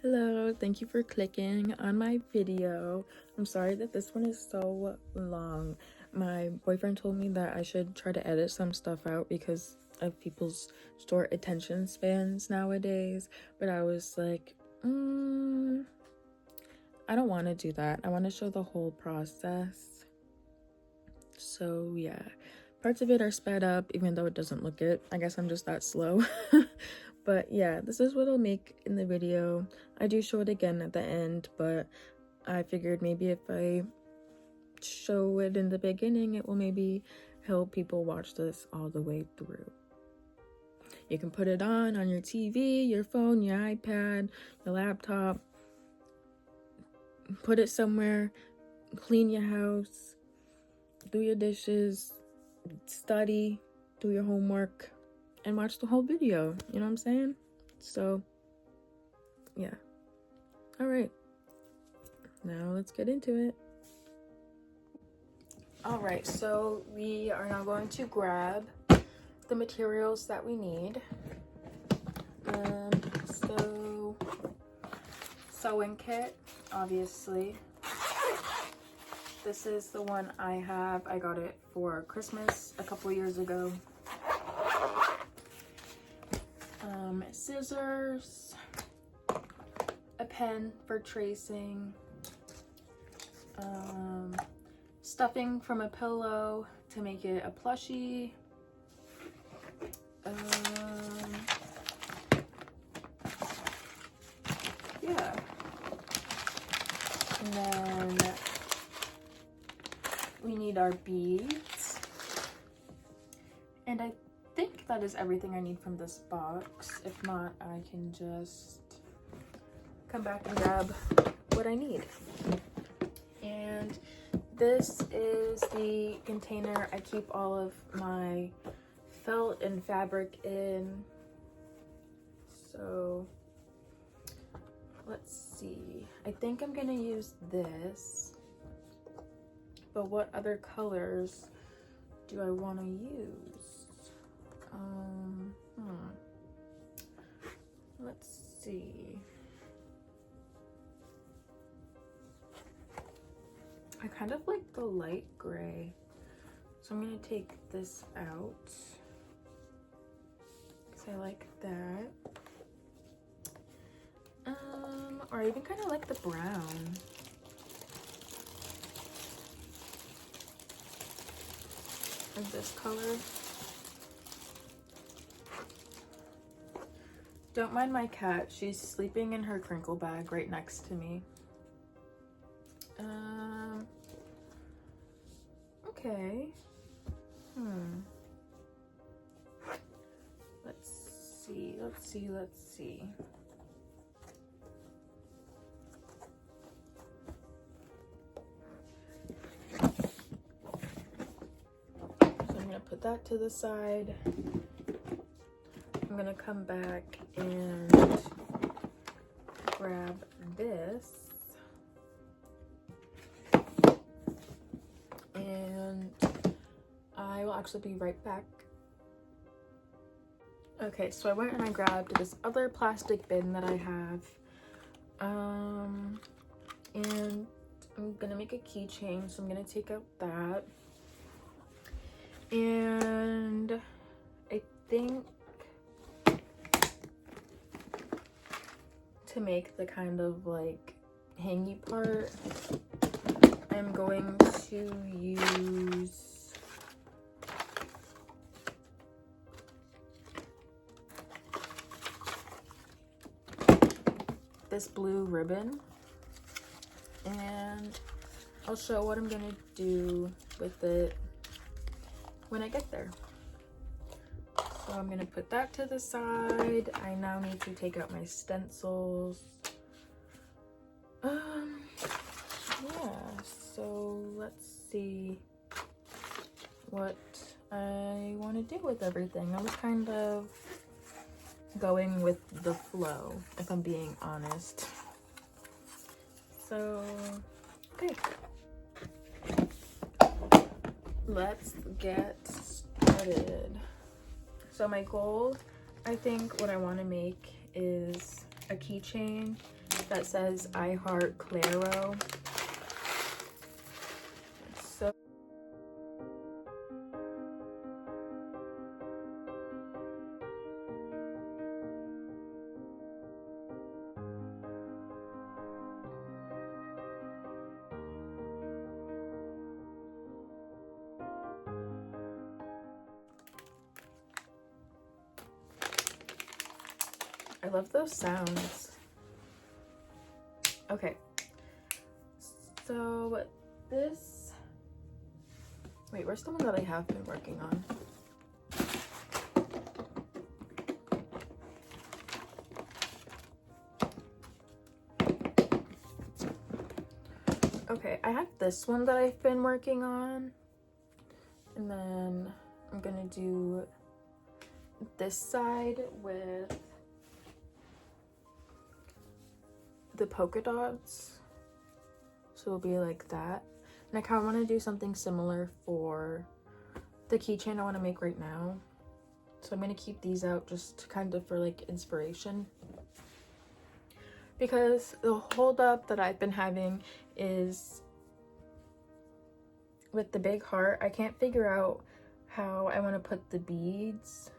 Hello, thank you for clicking on my video. I'm sorry that this one is so long. My boyfriend told me that I should try to edit some stuff out because of people's short attention spans nowadays, but I was like, I don't want to do that. I want to show the whole process. So yeah, parts of it are sped up even though it doesn't look it. I guess I'm just that slow. But yeah, this is what I'll make in the video. I do show it again at the end, but I figured maybe if I show it in the beginning, it will maybe help people watch this all the way through. You can put it on your TV, your phone, your iPad, your laptop. Put it somewhere, clean your house, do your dishes, study, do your homework, and watch the whole video. You know what I'm saying? So yeah. All right, now let's get into it. All right, so we are now going to grab the materials that we need. So sewing kit, obviously. This is the one I have. I got it for Christmas a couple years ago. Scissors, a pen for tracing, stuffing from a pillow to make it a plushie, yeah, and then we need our beads, and I think that is everything I need from this box. If not, I can just come back and grab what I need. And this is the container I keep all of my felt and fabric in. So let's see, I think I'm gonna use this, but what other colors do I want to use? Let's see. I kind of like the light gray, so I'm gonna take this out because I like that. Or I even kind of like the brown. Or this color. Don't mind my cat, she's sleeping in her crinkle bag right next to me. Okay. Let's see. So I'm gonna put that to the side. I'm gonna come back and grab this, and I will actually be right back. Okay, so I went and I grabbed this other plastic bin that I have, and I'm gonna make a keychain, so I'm gonna take out that, and I think to make the kind of like hangy part, I'm going to use this blue ribbon, and I'll show what I'm gonna do with it when I get there. So I'm gonna put that to the side. I now need to take out my stencils. Yeah, so let's see what I want to do with everything. I was kind of going with the flow, if I'm being honest. So, okay. Let's get started. So my goal, I think what I want to make is a keychain that says I Heart Claro. So I love those sounds. Okay, so this, wait, where's the one that I have been working on? Okay, I have this one that I've been working on, and then I'm gonna do this side with the polka dots, so it'll be like that. And I kind of want to do something similar for the keychain I want to make right now, so I'm going to keep these out just kind of for like inspiration, because the hold up that I've been having is with the big heart. I can't figure out how I want to put the beads.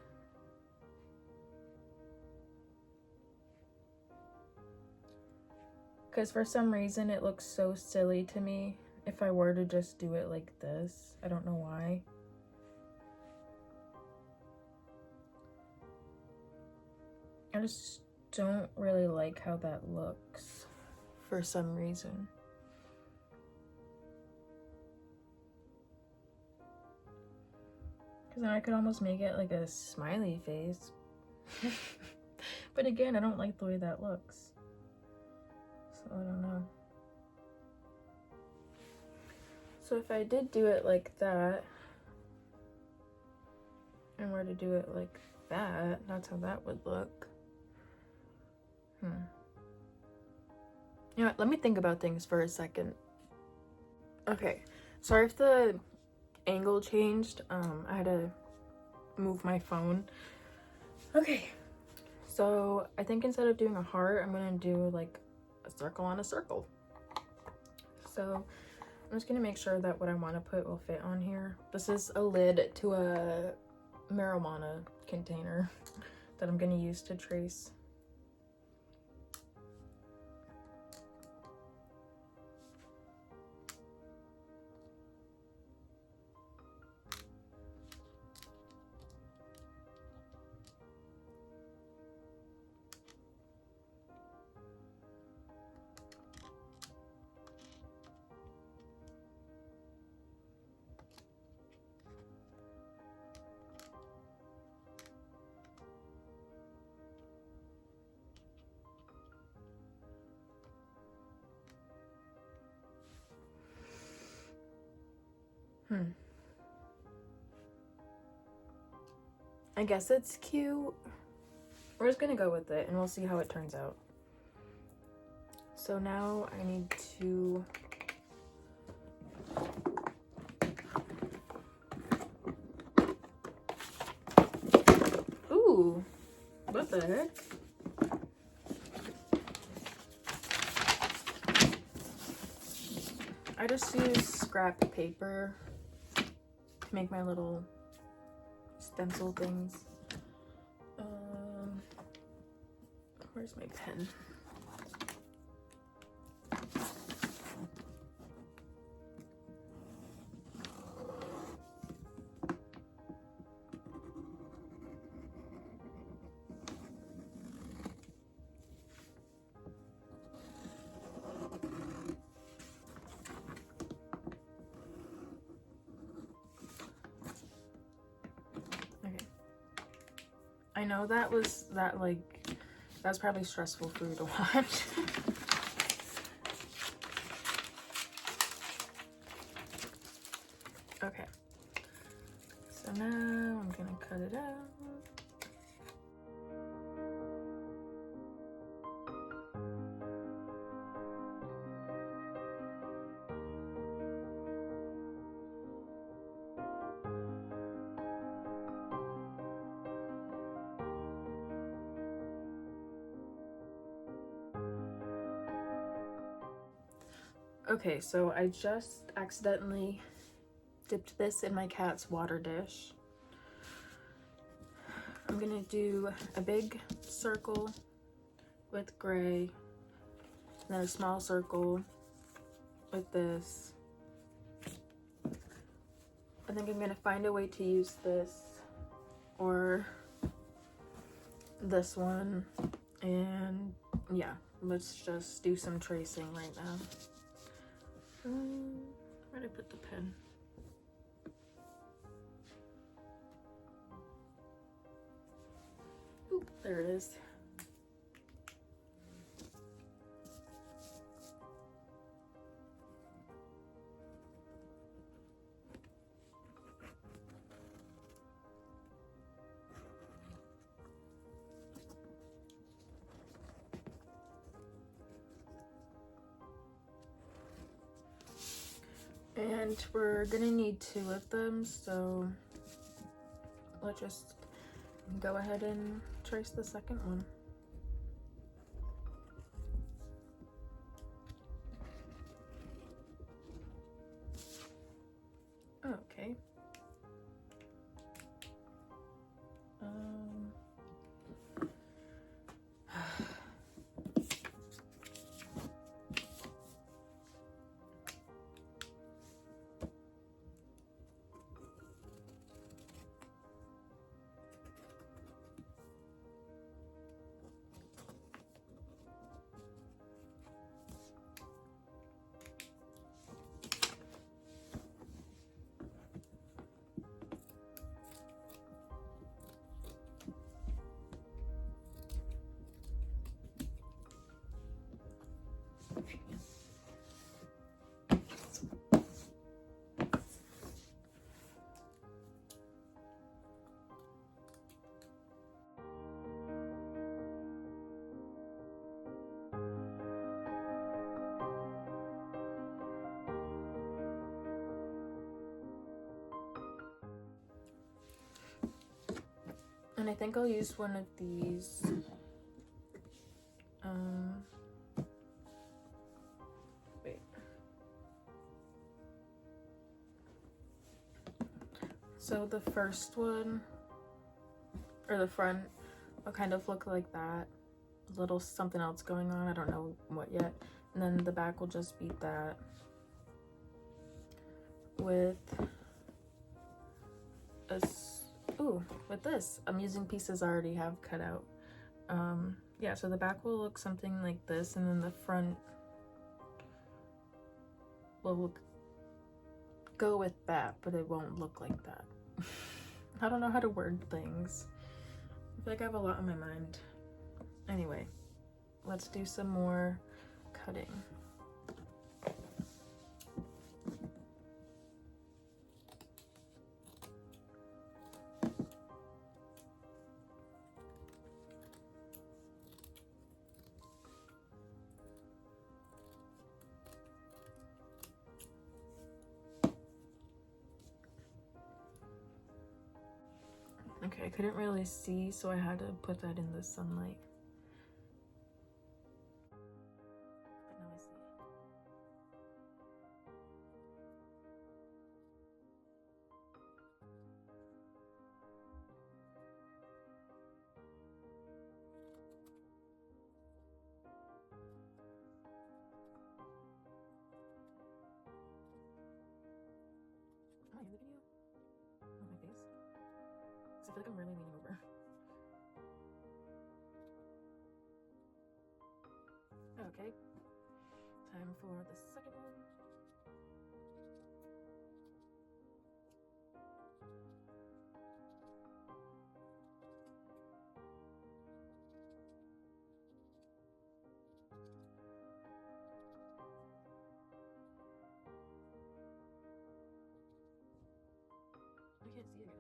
Because for some reason it looks so silly to me if I were to just do it like this. I don't know why. I just don't really like how that looks for some reason. Because then I could almost make it like a smiley face. But again, I don't like the way that looks. So I don't know. So if I did do it like that, and were to do it like that, that's how that would look. You know what, let me think about things for a second. Okay, sorry if the angle changed. I had to move my phone. Okay, so I think instead of doing a heart, I'm gonna do like a circle on a circle. So I'm just gonna make sure that what I want to put will fit on here. This is a lid to a marijuana container that I'm gonna use to trace. I guess it's cute. We're just gonna go with it and we'll see how it turns out. So now I need to ooh, what the heck? I just use scrap paper to make my little stencil things. Where's my pen? I know that was probably stressful for you to watch. Okay, so now I'm gonna cut it out. Okay, so I just accidentally dipped this in my cat's water dish. I'm gonna do a big circle with gray, and then a small circle with this. I think I'm gonna find a way to use this or this one, and yeah, let's just do some tracing right now. Where did I put the pen? Oop, there it is. And we're gonna need 2 of them, so let's just go ahead and trace the second one. Okay. And I think I'll use one of these. Wait. So the first one, or the front, will kind of look like that. A little something else going on, I don't know what yet. And then the back will just be that. With with this, I'm using pieces I already have cut out. Yeah, so the back will look something like this, and then the front will go with that, but it won't look like that. I don't know how to word things. I feel like I have a lot on my mind. Anyway, let's do some more cutting. Okay, I couldn't really see, so I had to put that in the sunlight. But now I see it. Am I in the video? On my face? Because I feel like I'm really leaning over. Okay, time for the second one. I can't see again.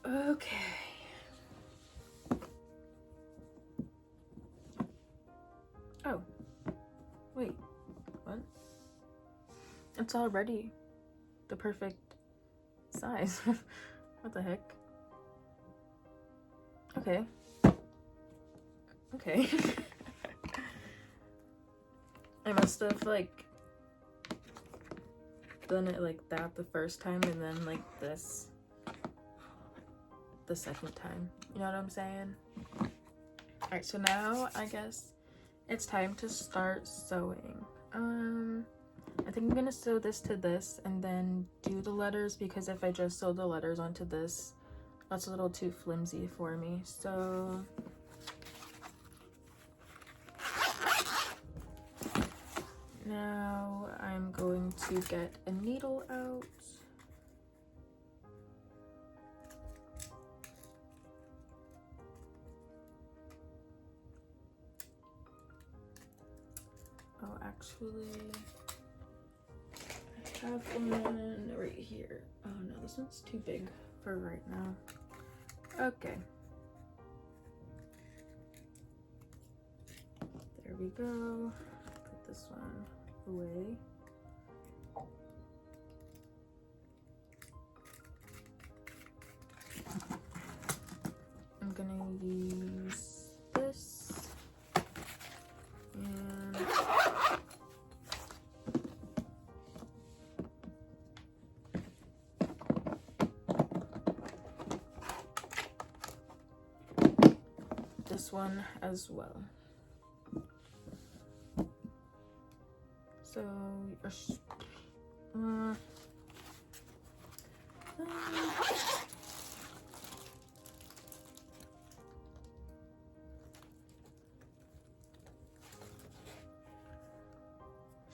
Okay. Oh. Wait. What? It's already the perfect size. What the heck? Okay. Okay. I must have like done it like that the first time and then like this the second time. You know what I'm saying? Alright, so now I guess it's time to start sewing. I think I'm gonna sew this to this and then do the letters, because if I just sew the letters onto this, that's a little too flimsy for me. So now I'm going to get a needle out. Oh, actually, I have one right here. Oh no, this one's too big for right now. Okay. There we go. Put this one away. I'm gonna use this and this one as well. So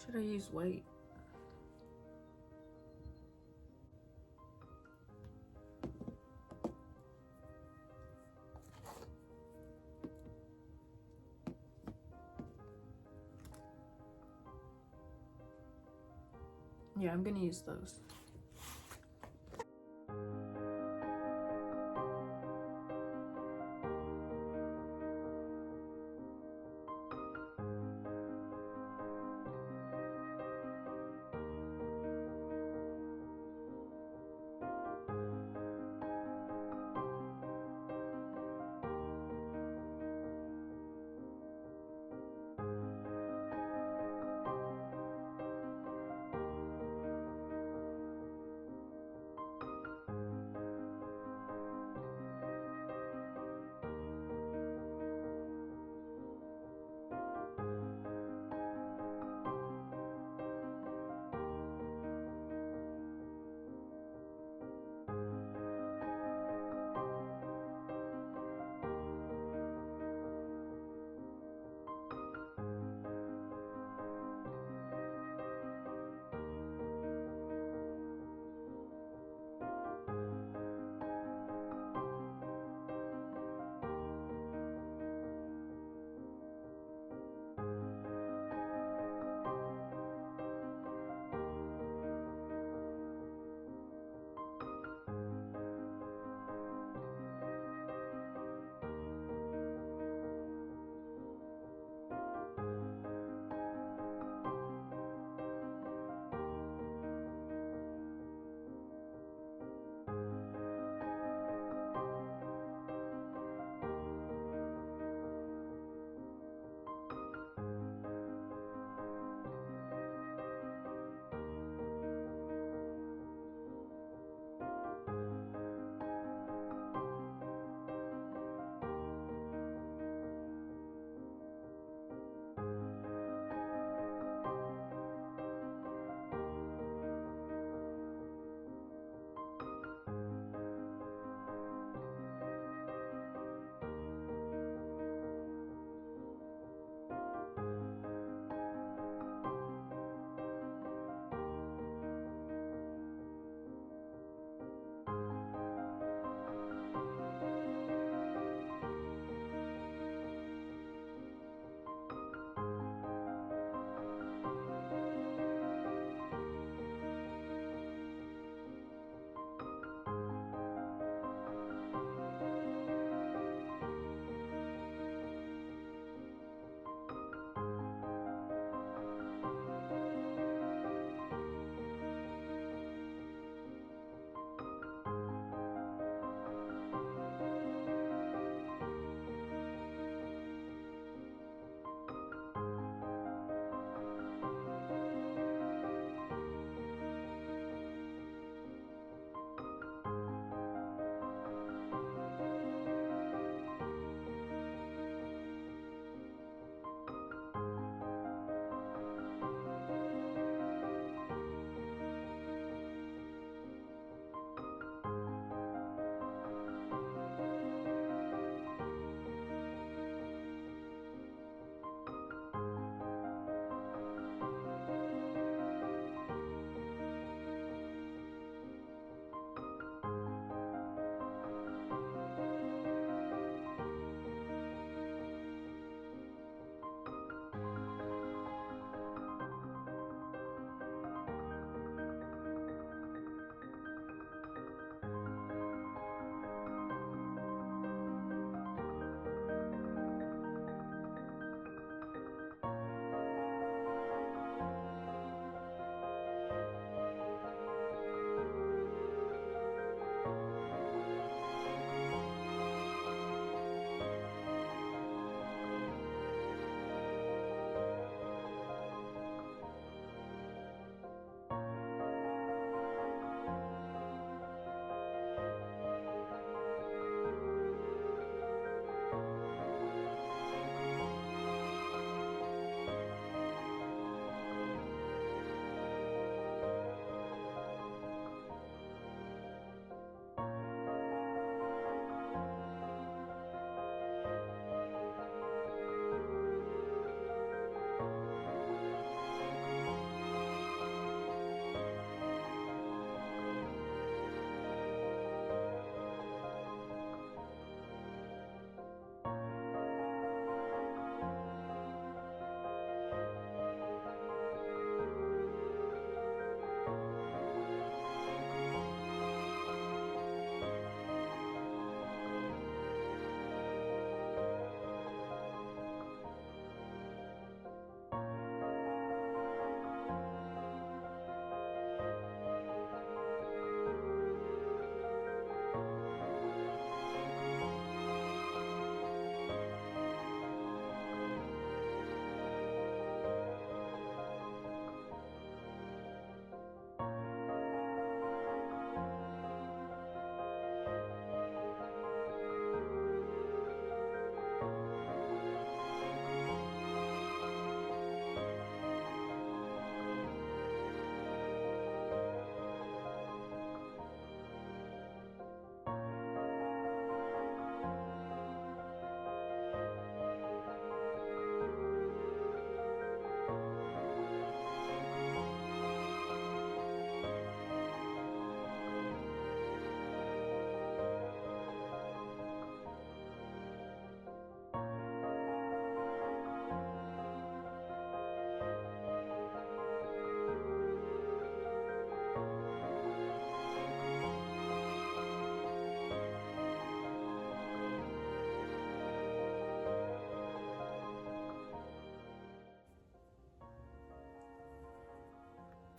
should I use white? Yeah, I'm gonna use those.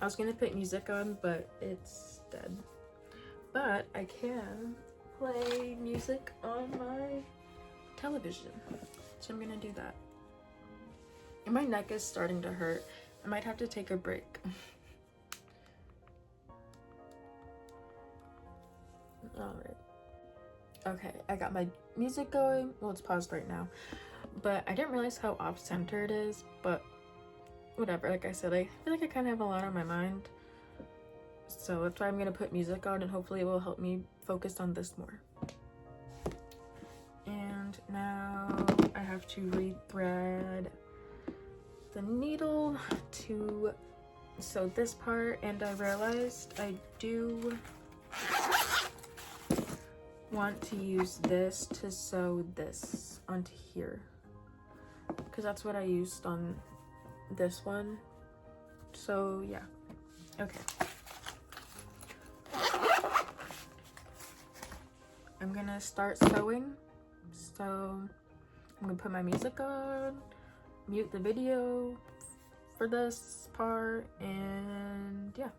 I was gonna put music on, but it's dead. But I can play music on my television, so I'm gonna do that. And my neck is starting to hurt. I might have to take a break. Alright. Okay, I got my music going. Well, it's paused right now. But I didn't realize how off-center it is, but whatever. Like I said, I feel like I kind of have a lot on my mind. So that's why I'm going to put music on, and hopefully it will help me focus on this more. And now I have to rethread the needle to sew this part, and I realized I do want to use this to sew this onto here, because that's what I used on this one. So yeah, okay. I'm gonna start sewing. So I'm gonna put my music on, mute the video for this part, and yeah.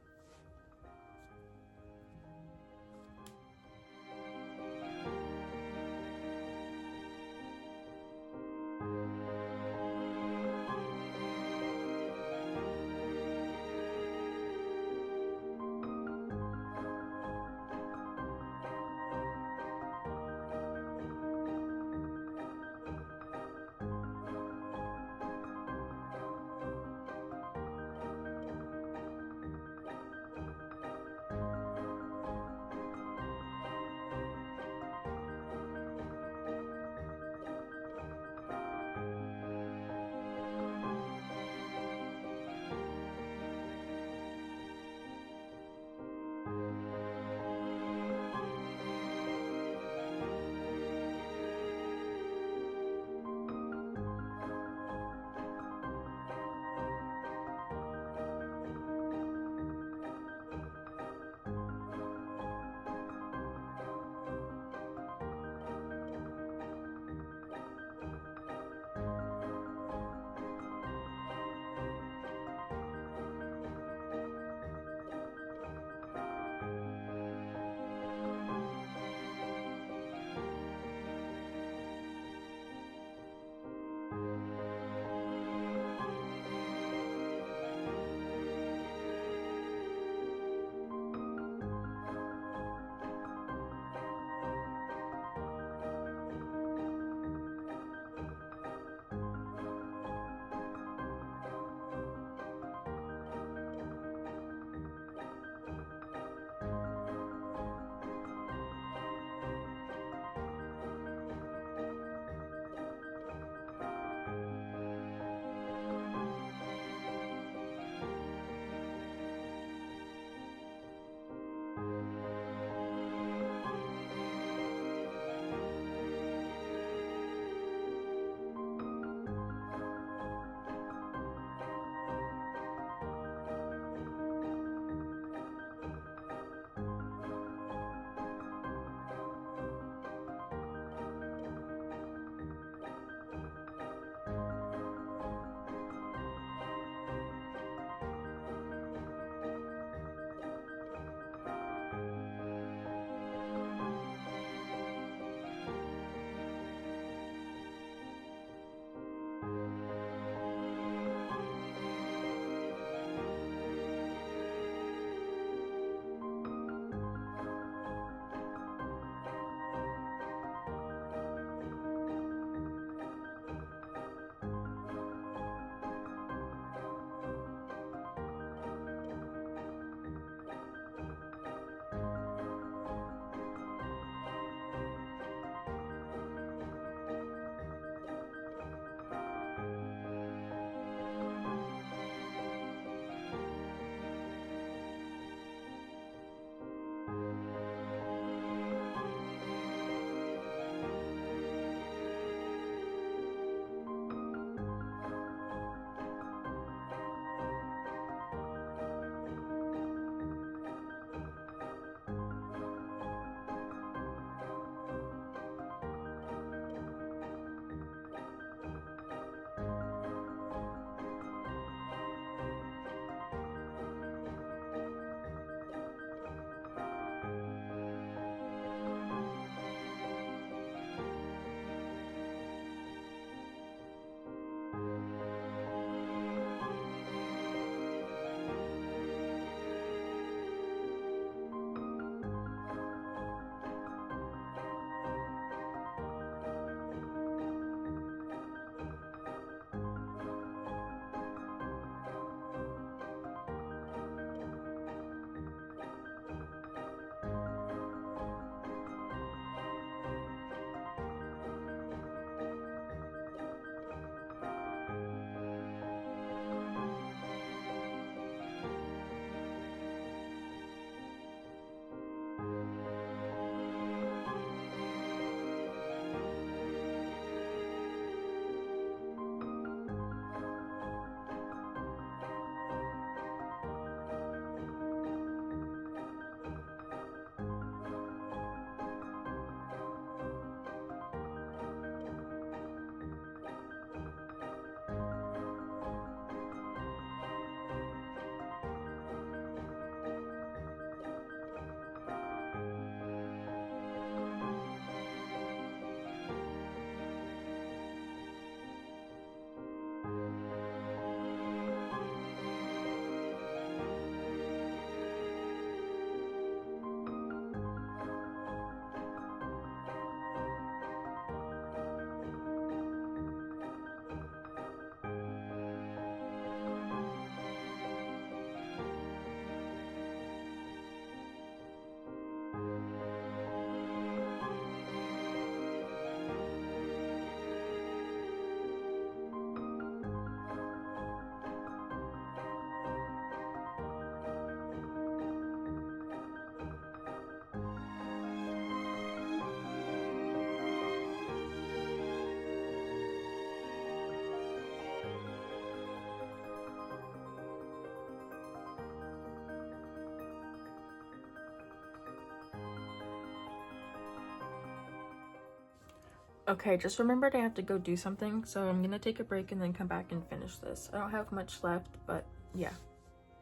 Okay, just remembered I have to go do something, so I'm gonna take a break and then come back and finish this. I don't have much left, but yeah,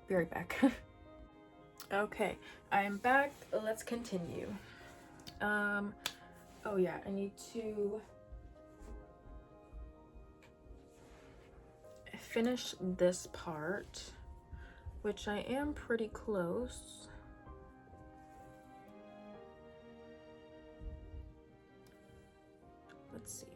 be right back. Okay, I'm back. Let's continue. Oh yeah, I need to finish this part, which I am pretty close. Let's see.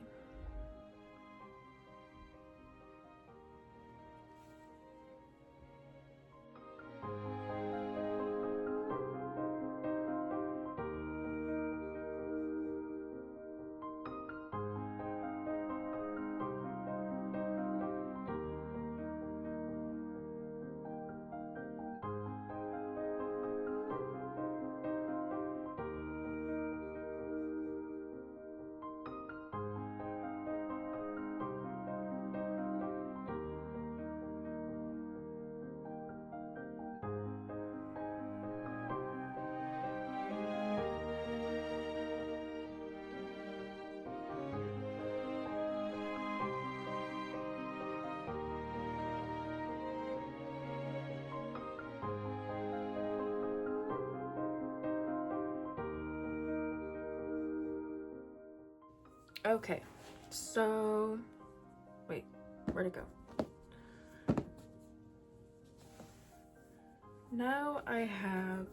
Okay, so wait, where'd it go? Now I have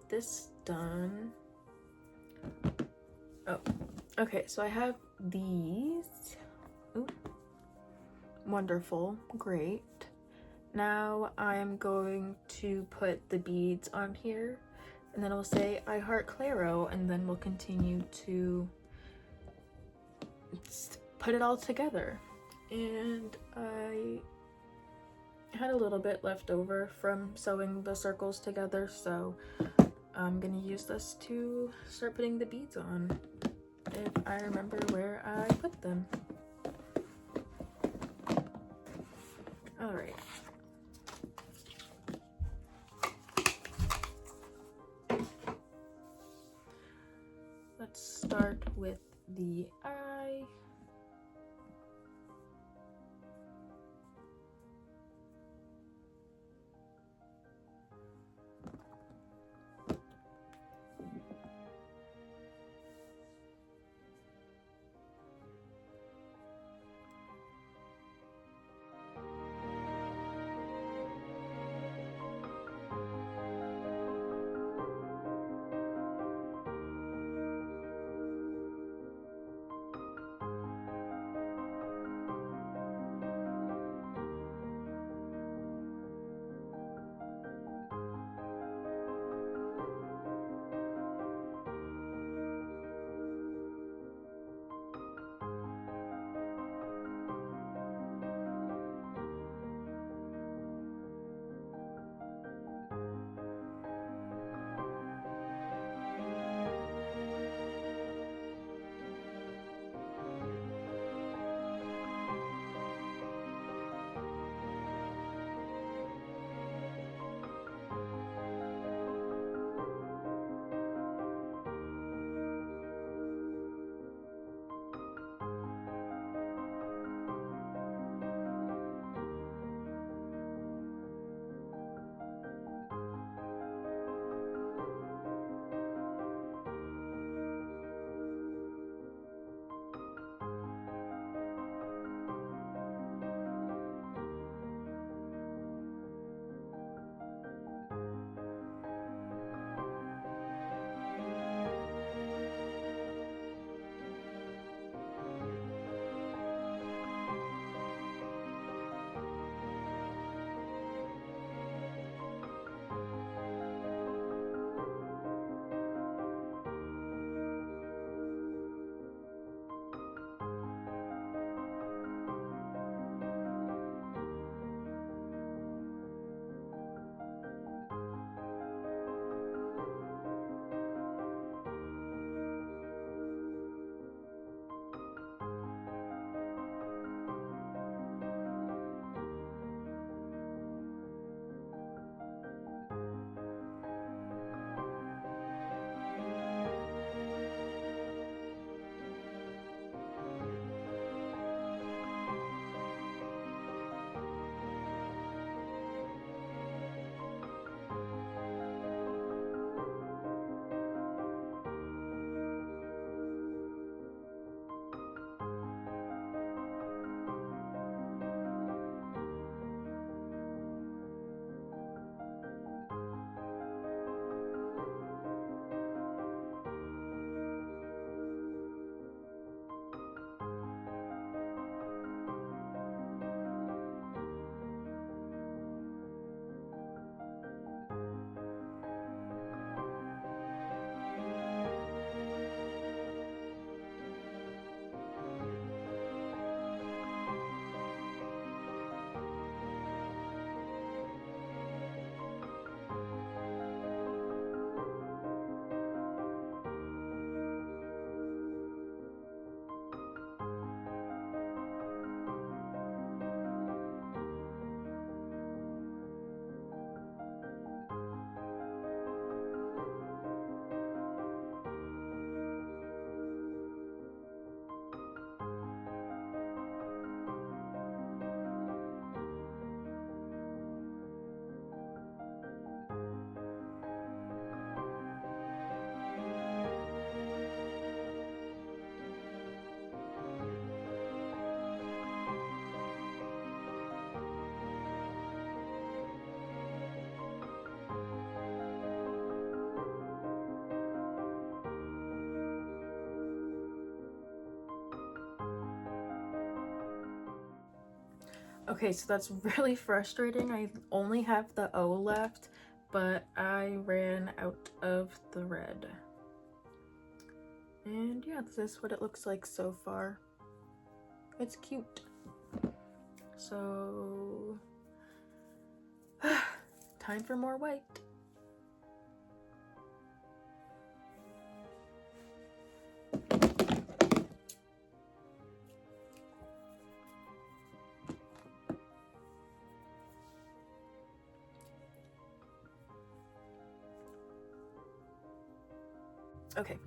this done. Oh, okay, so I have these. Ooh, wonderful, great. Now I'm going to put the beads on here, and then it'll say I heart Claro, and then we'll continue to put it all together. And I had a little bit left over from sewing the circles together, so I'm gonna use this to start putting the beads on, if I remember where I put them. Alright. Let's start with the eye. Okay, so that's really frustrating. I only have the O left, but I ran out of the red. And yeah, this is what it looks like so far. It's cute. So time for more white. Okay.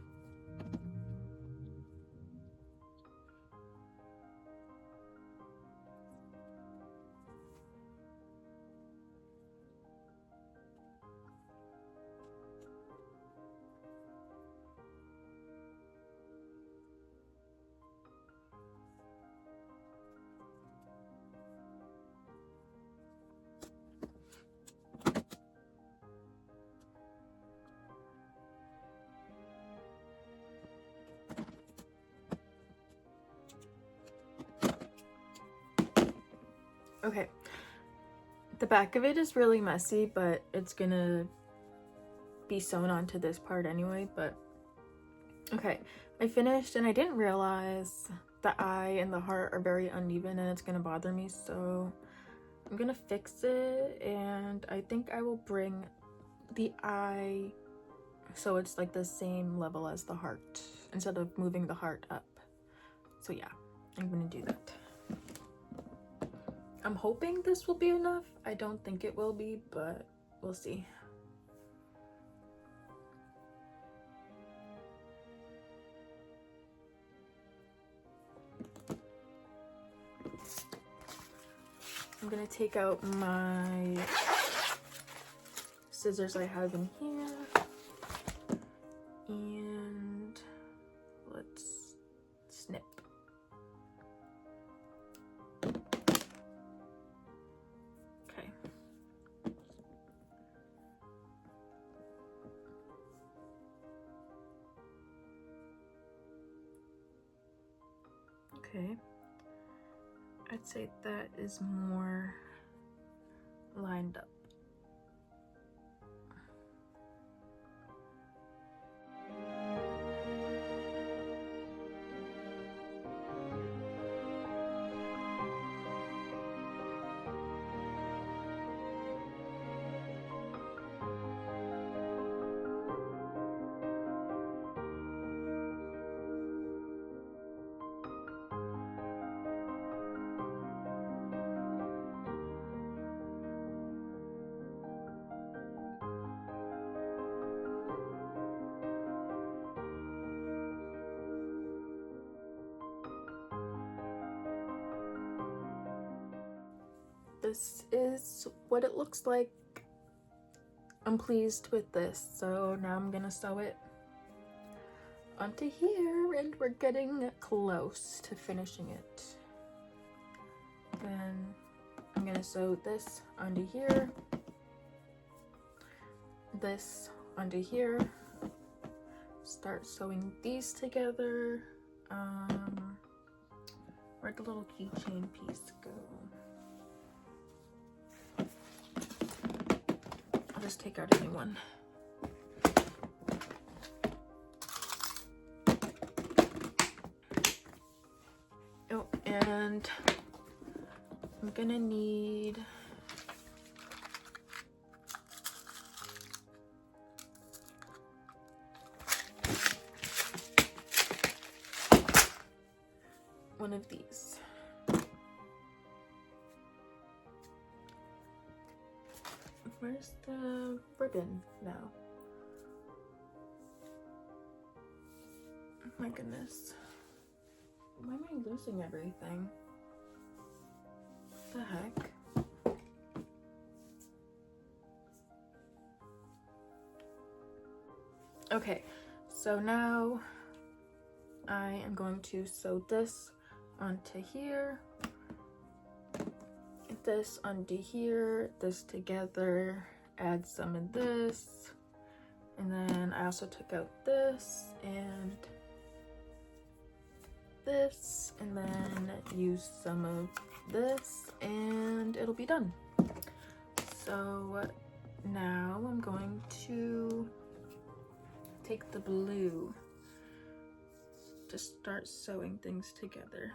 Okay. The back of it is really messy, but it's gonna be sewn onto this part anyway, but okay. I finished and I didn't realize the eye and the heart are very uneven and it's gonna bother me, so I'm gonna fix it, and I think I will bring the eye so it's like the same level as the heart instead of moving the heart up. So yeah, I'm gonna do that. I'm hoping this will be enough. I don't think it will be, but we'll see. I'm gonna take out my scissors I have in here, and let's snip. Okay. Okay. I'd say that is more lined up. This is what it looks like. I'm pleased with this, so now I'm gonna sew it onto here, and we're getting close to finishing it. Then I'm gonna sew this onto here, this onto here, start sewing these together. Where'd the little keychain piece go? I'll just take out a new one. Oh, and I'm gonna need one of these. Where's the ribbon now? Oh my goodness. Why am I losing everything? What the heck? Okay, so now I am going to sew this onto here, this onto here, this together, add some of this, and then I also took out this and this, and then use some of this and it'll be done. So now I'm going to take the blue to start sewing things together.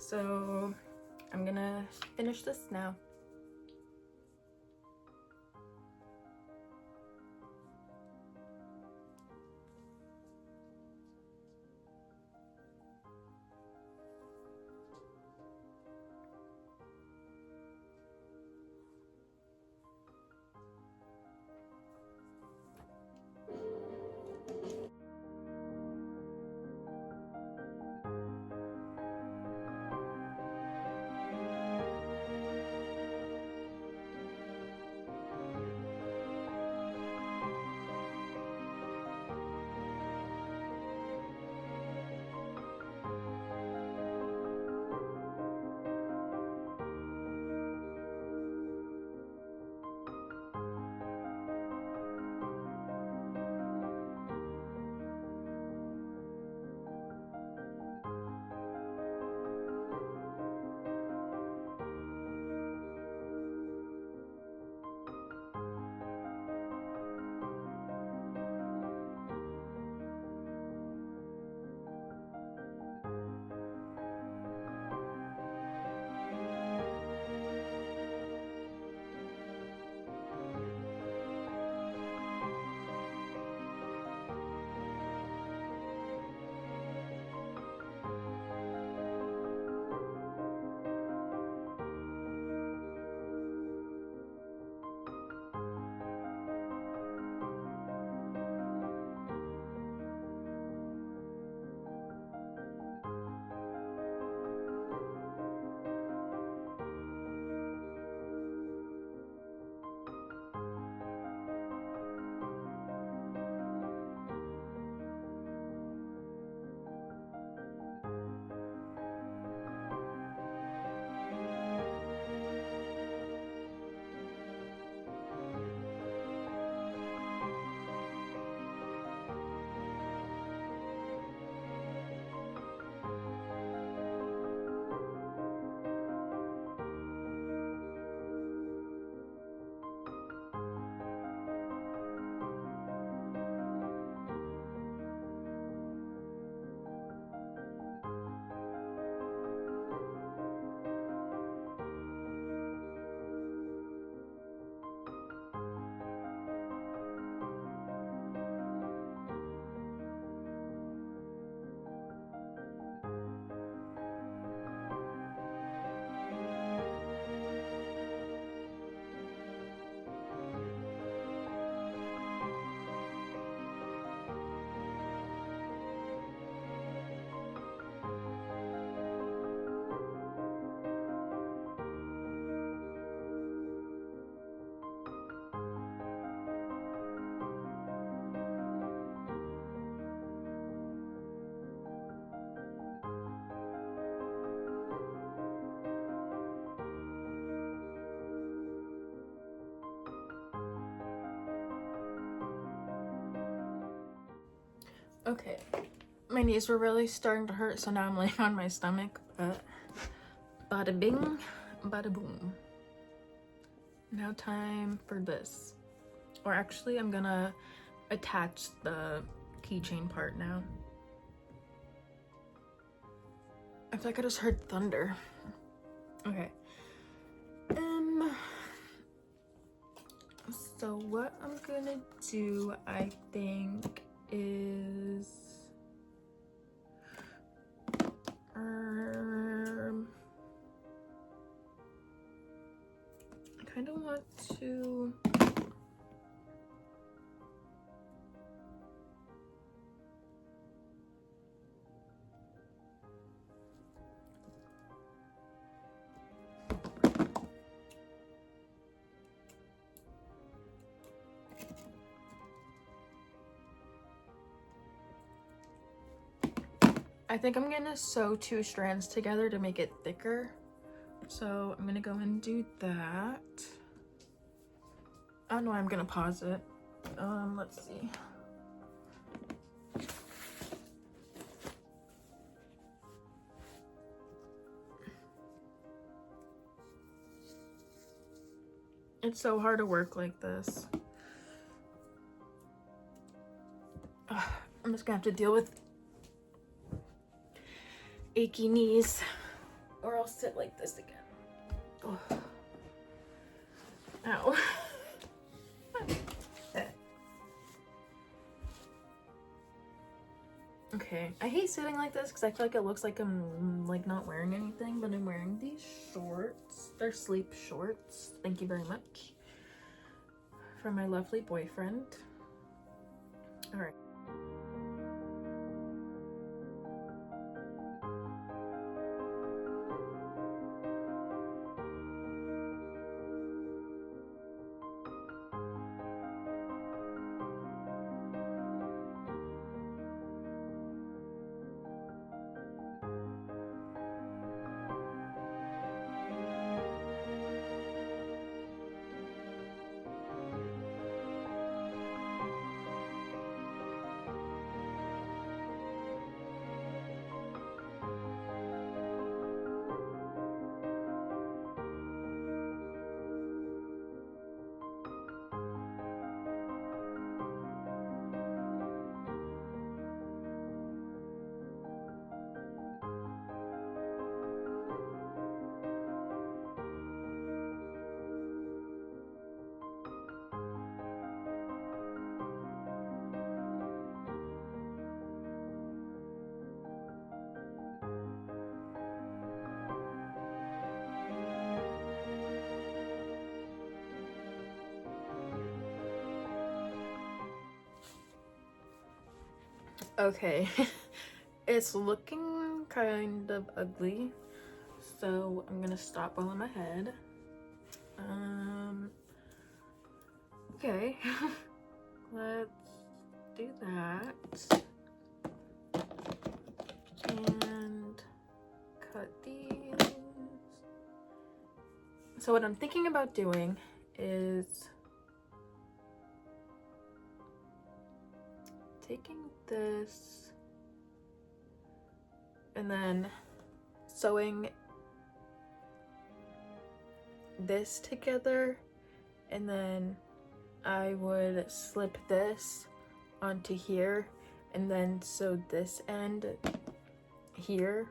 So I'm gonna finish this now. Okay, my knees were really starting to hurt, so now I'm laying on my stomach, but bada bing, bada boom. Now time for this. Or actually, I'm gonna attach the keychain part now. I feel like I just heard thunder. Okay. So what I'm gonna do, I think, is I kind of want to I think I'm gonna sew 2 strands together to make it thicker. So I'm gonna go and do that. I don't know, I'm gonna pause it. Let's see. It's so hard to work like this. I'm just gonna have to deal with achy knees. I'll sit like this again. Oh. Ow. Okay, I hate sitting like this because I feel like it looks like I'm like not wearing anything, but I'm wearing these shorts. They're sleep shorts. Thank you very much. From my lovely boyfriend. All right. Okay, it's looking kind of ugly, so I'm gonna stop while I'm ahead. Okay, let's do that and cut these. So what I'm thinking about doing is taking this and then sewing this together, and then I would slip this onto here and then sew this end here.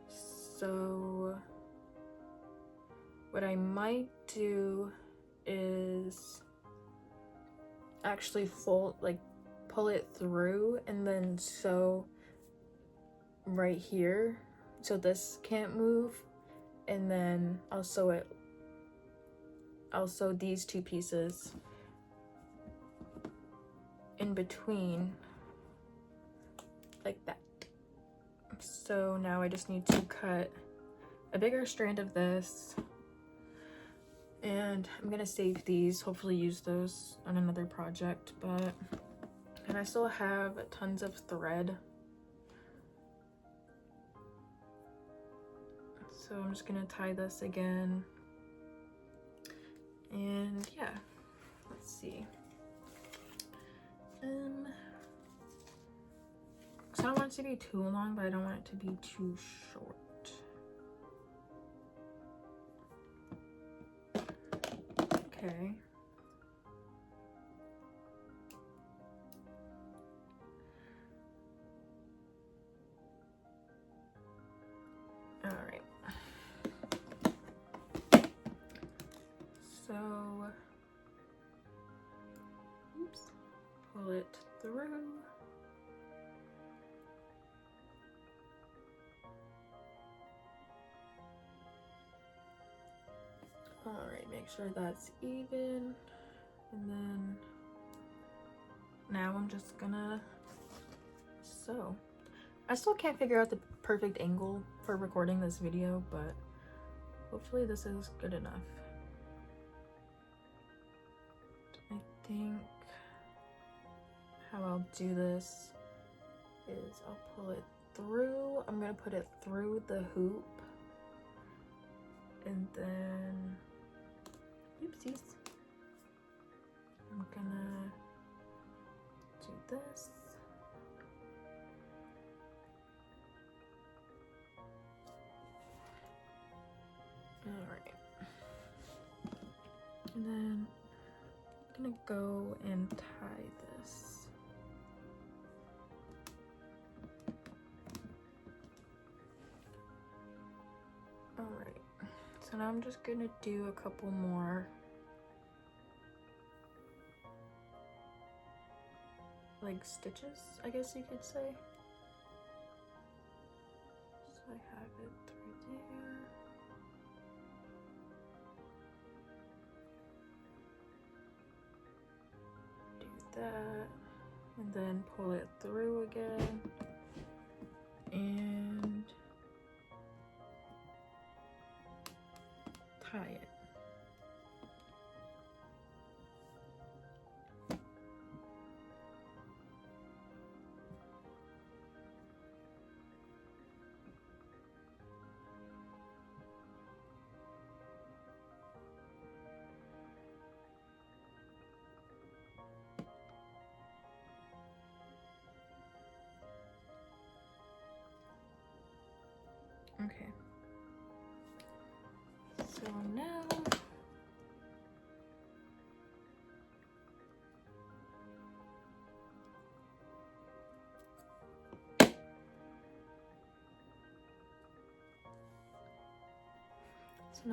So what I might do is actually fold, like pull it through and then sew right here so this can't move, and then I'll sew these two pieces in between like that. So now I just need to cut a bigger strand of this, and I'm gonna save these, hopefully use those on another project. And I still have tons of thread, so I'm just gonna tie this again. And yeah, let's see. So I don't want it to be too long, but I don't want it to be too short. Okay. All right. So, oops, pull it through. All right, make sure that's even. And then now I'm just gonna sew. I still can't figure out the perfect angle for recording this video, but hopefully this is good enough. I think how I'll do this is I'll pull it through. I'm gonna put it through the hoop, and then, oopsies, I'm gonna do this. All right, and then I'm gonna go and tie this. I'm just gonna do a couple more like stitches, I guess you could say. So I have it through there. Do that, and then pull it through again, and tie it. Okay. So now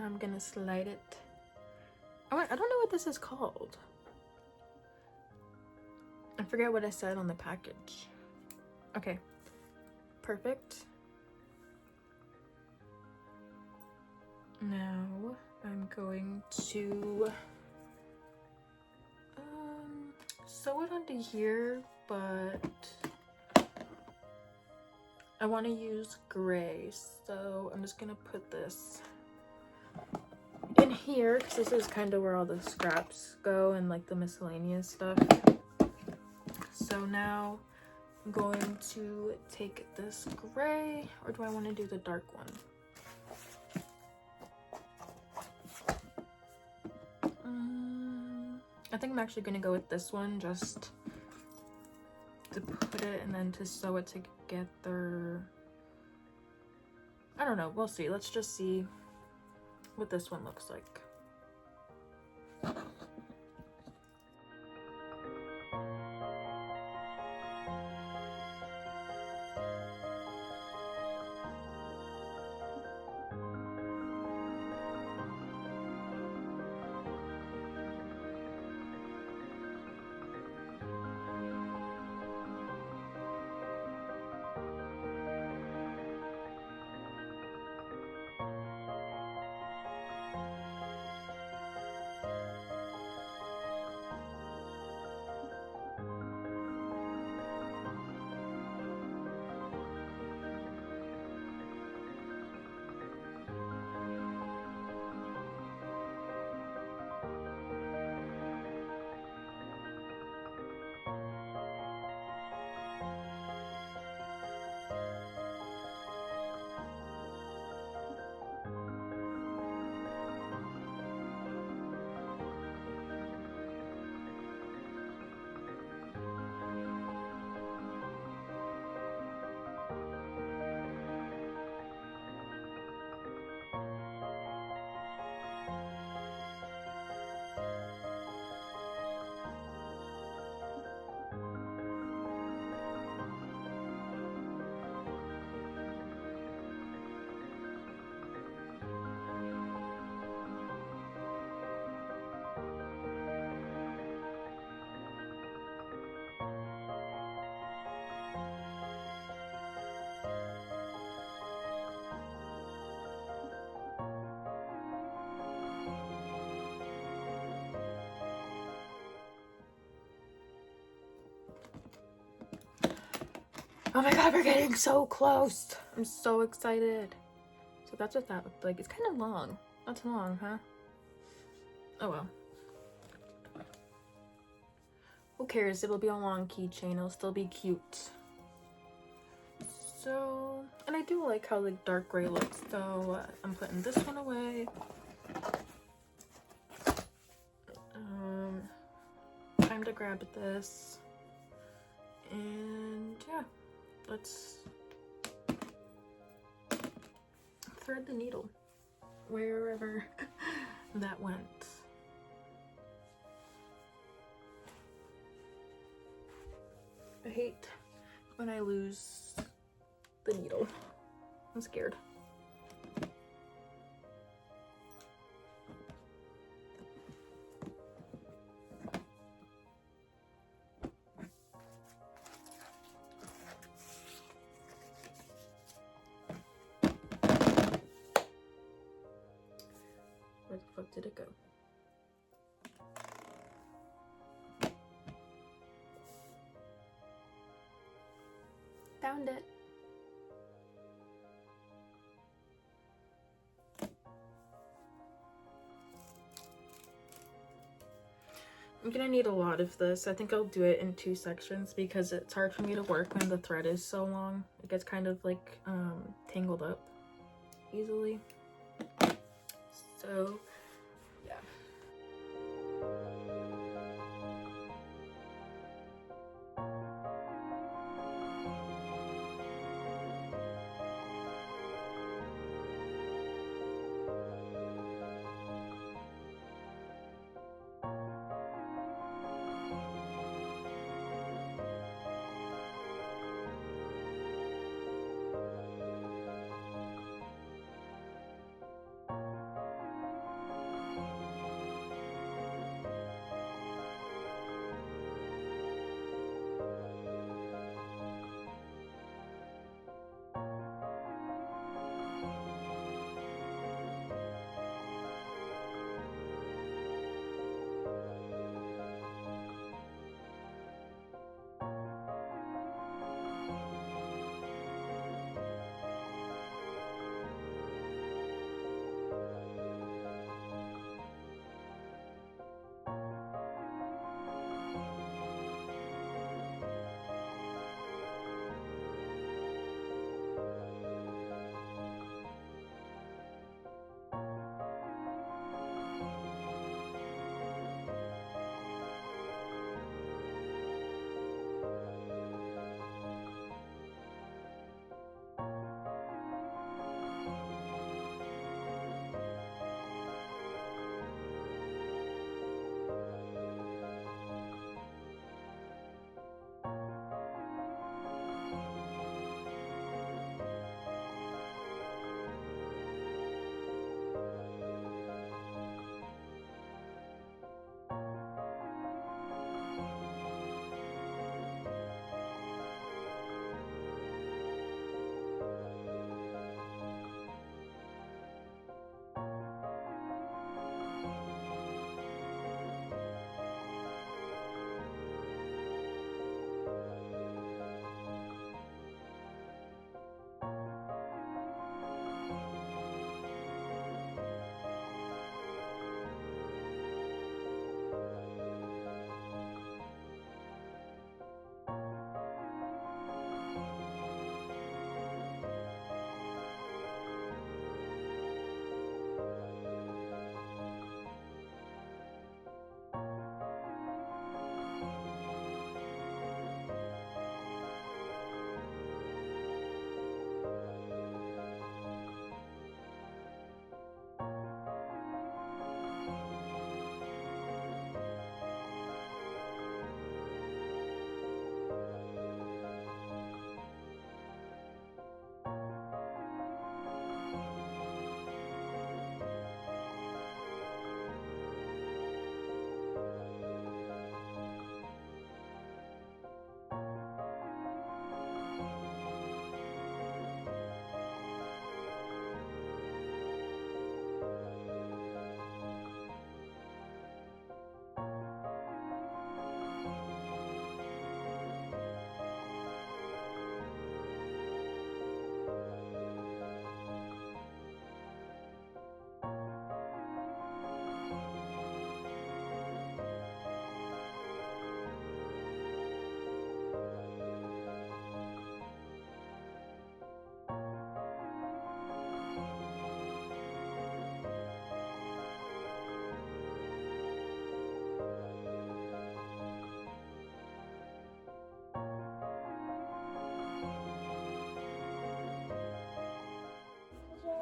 I'm gonna slide it. Oh, I don't know what this is called. I forget what I said on the package. Okay, perfect. Now I'm going to sew it onto here, but I want to use gray, so I'm just gonna put this in here because this is kind of where all the scraps go and like the miscellaneous stuff. So now I'm going to take this gray, or do I want to do the dark one? I think I'm actually gonna go with this one just to put it and then to sew it together. I don't know, we'll see. Let's just see what this one looks like. Oh my god, we're getting so close. I'm so excited. So that's what that looked like. It's kind of long. Not too long, huh? Oh well. Who cares? It'll be a long keychain. It'll still be cute. So, and I do like how like dark gray looks. So I'm putting this one away. Time to grab this. And yeah. Let's thread the needle wherever that went. I hate when I lose the needle. I'm scared. it go? Found it. I'm gonna need a lot of this. I think I'll do it in 2 sections because it's hard for me to work when the thread is so long. It gets kind of like tangled up easily. So yeah.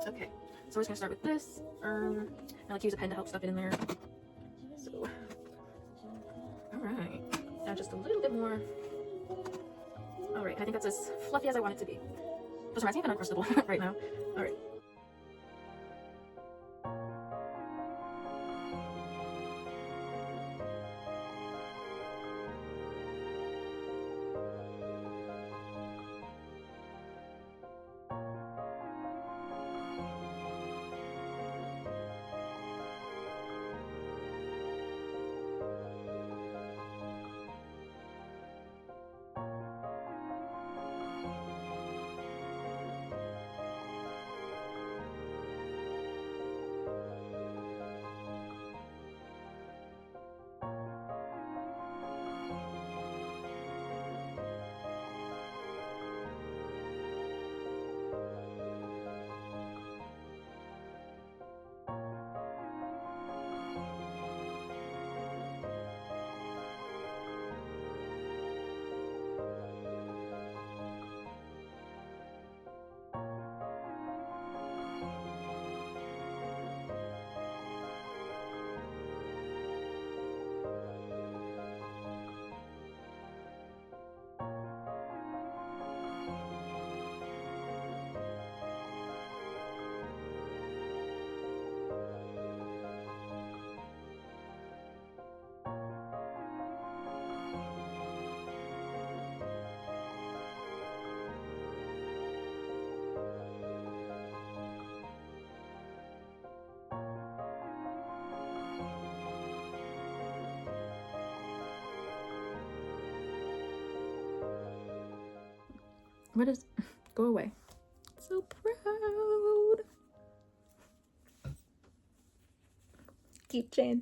Okay, so we're just gonna start with this. I like to use a pen to help stuff it in there. So, all right, add just a little bit more. All right, I think that's as fluffy as I want it to be. Just reminds me of an Uncrustable right now. All right. What is, go away. So proud. Keychain.